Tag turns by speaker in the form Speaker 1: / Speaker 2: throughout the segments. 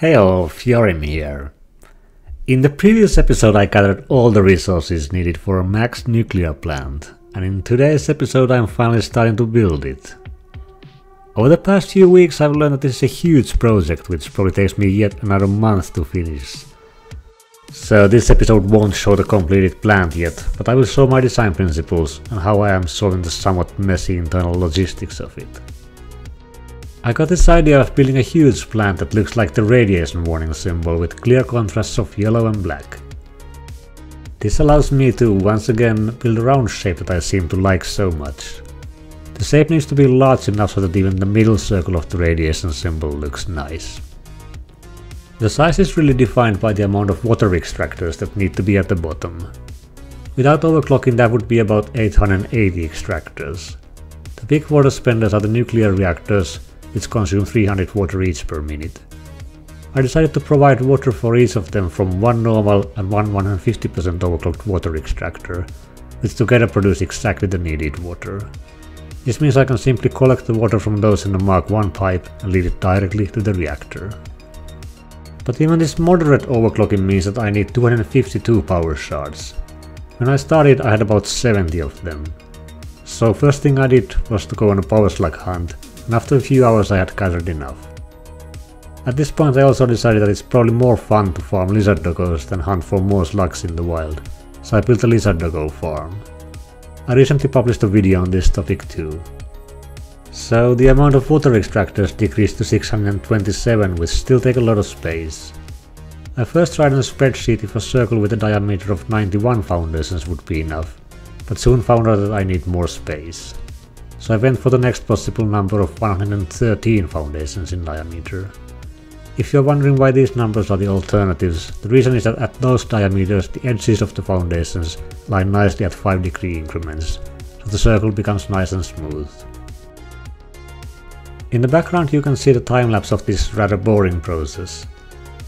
Speaker 1: Hey all, Flickering here. In the previous episode I gathered all the resources needed for a max nuclear plant, and in today's episode I'm finally starting to build it. Over the past few weeks I've learned that this is a huge project which probably takes me yet another month to finish. So this episode won't show the completed plant yet, but I will show my design principles and how I am solving the somewhat messy internal logistics of it. I got this idea of building a huge plant that looks like the radiation warning symbol with clear contrasts of yellow and black. This allows me to, once again, build a round shape that I seem to like so much. The shape needs to be large enough so that even the middle circle of the radiation symbol looks nice. The size is really defined by the amount of water extractors that need to be at the bottom. Without overclocking, that would be about 880 extractors. The big water spenders are the nuclear reactors, which consume 300 water each per minute. I decided to provide water for each of them from one normal and one 150% overclocked water extractor, which together produce exactly the needed water. This means I can simply collect the water from those in the Mark 1 pipe and lead it directly to the reactor. But even this moderate overclocking means that I need 252 power shards. When I started I had about 70 of them. So first thing I did was to go on a power slug hunt, and after a few hours I had gathered enough. At this point I also decided that it's probably more fun to farm lizard doggos than hunt for more slugs in the wild, so I built a lizard doggo farm. I recently published a video on this topic too. So the amount of water extractors decreased to 627, which still take a lot of space. I first tried on a spreadsheet if a circle with a diameter of 91 foundations would be enough, but soon found out that I need more space. So I went for the next possible number of 113 foundations in diameter. If you're wondering why these numbers are the alternatives, the reason is that at those diameters the edges of the foundations lie nicely at 5-degree increments, so the circle becomes nice and smooth. In the background you can see the time-lapse of this rather boring process.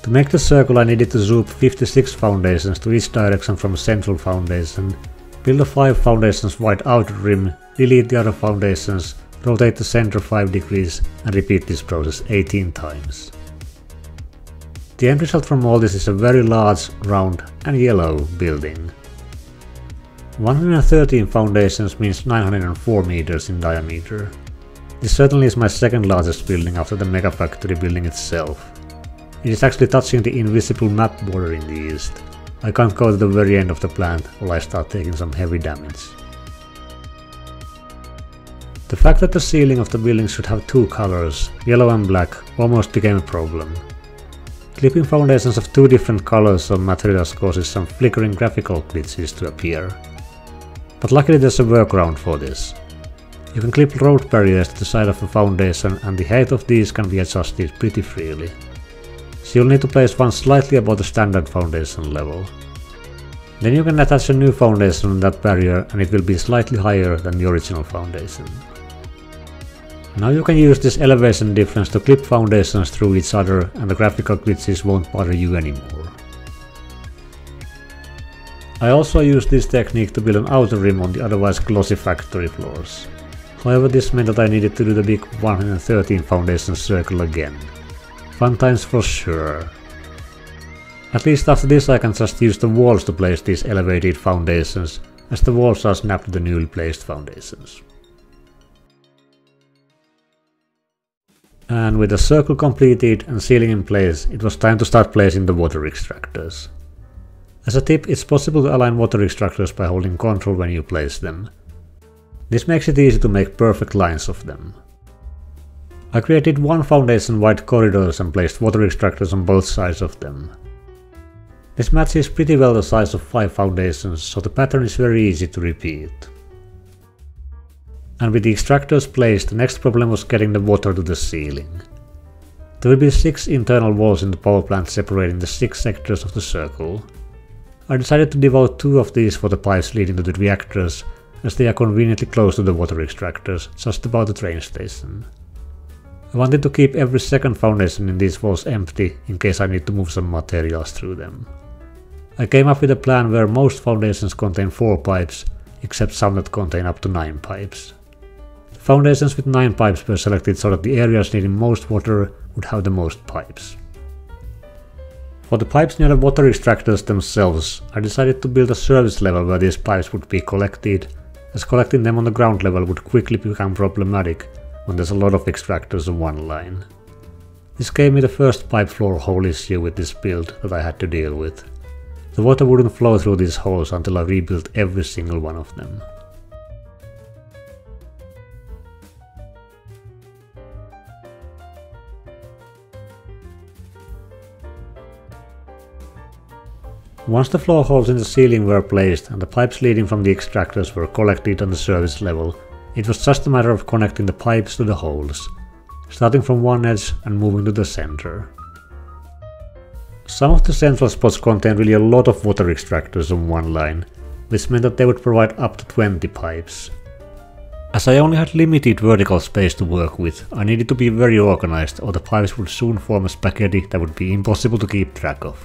Speaker 1: To make the circle I needed to zoom 56 foundations to each direction from a central foundation, build a 5 foundations wide outer rim, delete the other foundations, rotate the center 5 degrees and repeat this process 18 times. The end result from all this is a very large, round and yellow building. 113 foundations means 904 meters in diameter. This certainly is my second largest building after the mega factory building itself. It is actually touching the invisible map border in the east. I can't go to the very end of the plant or I start taking some heavy damage. The fact that the ceiling of the building should have two colors, yellow and black, almost became a problem. Clipping foundations of two different colors of materials causes some flickering graphical glitches to appear. But luckily there's a workaround for this. You can clip road barriers to the side of a foundation and the height of these can be adjusted pretty freely. So you'll need to place one slightly above the standard foundation level. Then you can attach a new foundation on that barrier and it will be slightly higher than the original foundation. Now you can use this elevation difference to clip foundations through each other and the graphical glitches won't bother you anymore. I also used this technique to build an outer rim on the otherwise glossy factory floors. However, this meant that I needed to do the big 113 foundation circle again. Fun times for sure. At least after this I can just use the walls to place these elevated foundations, as the walls are snapped to the newly placed foundations. And with the circle completed and ceiling in place, it was time to start placing the water extractors. As a tip, it's possible to align water extractors by holding Ctrl when you place them. This makes it easy to make perfect lines of them. I created one foundation wide corridors and placed water extractors on both sides of them. This matches pretty well the size of 5 foundations, so the pattern is very easy to repeat. And with the extractors placed, the next problem was getting the water to the ceiling. There will be 6 internal walls in the power plant separating the 6 sectors of the circle. I decided to devote 2 of these for the pipes leading to the reactors, as they are conveniently close to the water extractors, just above the train station. I wanted to keep every second foundation in these walls empty in case I need to move some materials through them. I came up with a plan where most foundations contain 4 pipes, except some that contain up to 9 pipes. The foundations with 9 pipes were selected so that the areas needing most water would have the most pipes. For the pipes near the water extractors themselves, I decided to build a service level where these pipes would be collected, as collecting them on the ground level would quickly become problematic when there's a lot of extractors on one line. This gave me the first pipe floor hole issue with this build that I had to deal with. The water wouldn't flow through these holes until I rebuilt every single one of them. Once the floor holes in the ceiling were placed and the pipes leading from the extractors were collected on the service level, it was just a matter of connecting the pipes to the holes, starting from one edge and moving to the center. Some of the central spots contained really a lot of water extractors on one line, which meant that they would provide up to 20 pipes. As I only had limited vertical space to work with, I needed to be very organized or the pipes would soon form a spaghetti that would be impossible to keep track of.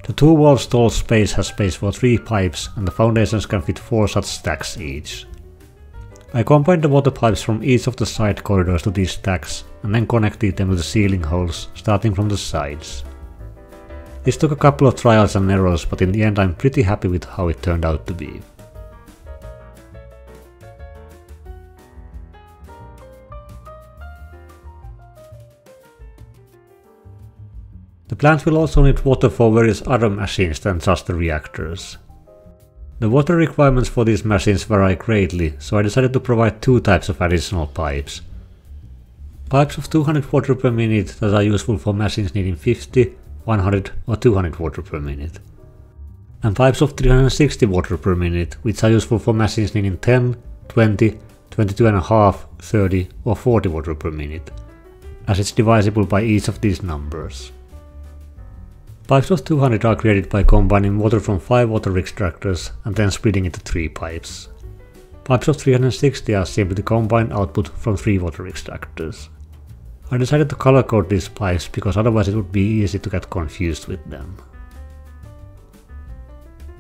Speaker 1: The 2 wall stall space has space for 3 pipes and the foundations can fit 4 such stacks each. I combined the water pipes from each of the side corridors to these stacks and then connected them to the ceiling holes, starting from the sides. This took a couple of trials and errors, but in the end I'm pretty happy with how it turned out to be. The plant will also need water for various other machines than just the reactors. The water requirements for these machines vary greatly, so I decided to provide 2 types of additional pipes. Pipes of 200 water per minute that are useful for machines needing 50, 100 or 200 water per minute. And pipes of 360 water per minute, which are useful for machines needing 10, 20, 22.5, 30 or 40 water per minute, as it's divisible by each of these numbers. Pipes of 200 are created by combining water from 5 water extractors and then splitting into 3 pipes. Pipes of 360 are simply the combined output from 3 water extractors. I decided to color code these pipes because otherwise it would be easy to get confused with them.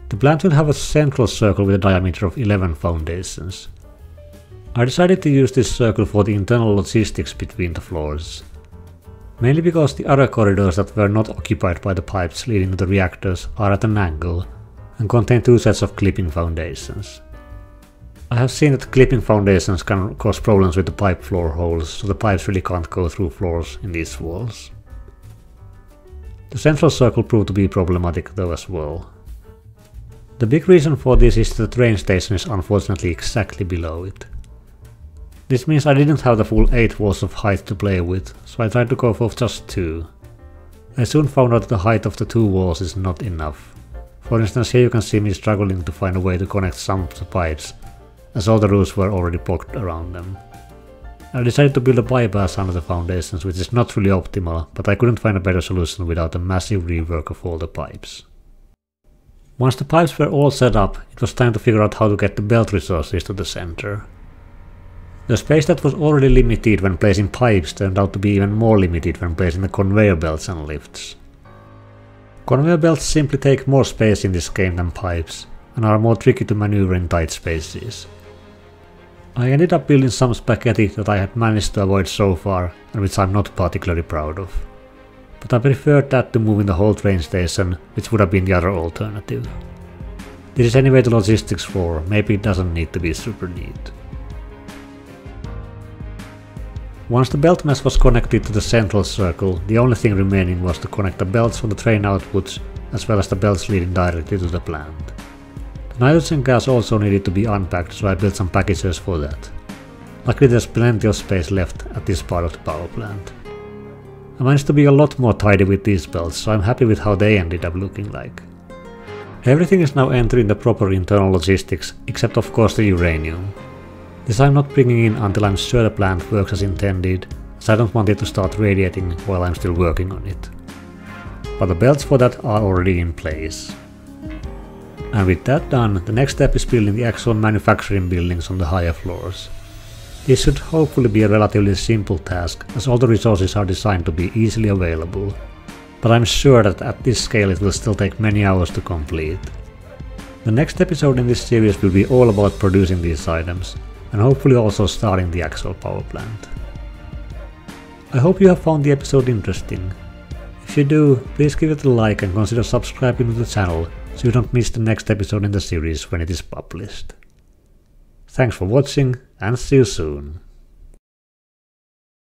Speaker 1: The plant will have a central circle with a diameter of 11 foundations. I decided to use this circle for the internal logistics between the floors. Mainly because the other corridors that were not occupied by the pipes leading to the reactors are at an angle and contain 2 sets of clipping foundations. I have seen that clipping foundations can cause problems with the pipe floor holes, so the pipes really can't go through floors in these walls. The central circle proved to be problematic though as well. The big reason for this is that the train station is unfortunately exactly below it. This means I didn't have the full 8 walls of height to play with, so I tried to go for just 2. I soon found out the height of the 2 walls is not enough. For instance, here you can see me struggling to find a way to connect some of the pipes, as all the roofs were already blocked around them. I decided to build a bypass under the foundations, which is not really optimal, but I couldn't find a better solution without a massive rework of all the pipes. Once the pipes were all set up, it was time to figure out how to get the belt resources to the center. The space that was already limited when placing pipes turned out to be even more limited when placing the conveyor belts and lifts. Conveyor belts simply take more space in this game than pipes, and are more tricky to maneuver in tight spaces. I ended up building some spaghetti that I had managed to avoid so far, and which I'm not particularly proud of. But I preferred that to moving the whole train station, which would have been the other alternative. This is anyway the logistics floor, maybe it doesn't need to be super neat. Once the belt mesh was connected to the central circle, the only thing remaining was to connect the belts from the train outputs as well as the belts leading directly to the plant. The nitrogen gas also needed to be unpacked, so I built some packages for that. Luckily there's plenty of space left at this part of the power plant. I managed to be a lot more tidy with these belts, so I'm happy with how they ended up looking like. Everything is now entering the proper internal logistics, except of course the uranium. This I'm not bringing in until I'm sure the plant works as intended, as I don't want it to start radiating while I'm still working on it. But the belts for that are already in place. And with that done, the next step is building the actual manufacturing buildings on the higher floors. This should hopefully be a relatively simple task, as all the resources are designed to be easily available. But I'm sure that at this scale it will still take many hours to complete. The next episode in this series will be all about producing these items, and hopefully also starting the actual power plant. I hope you have found the episode interesting. If you do, please give it a like and consider subscribing to the channel so you don't miss the next episode in the series when it is published. Thanks for watching and see you soon.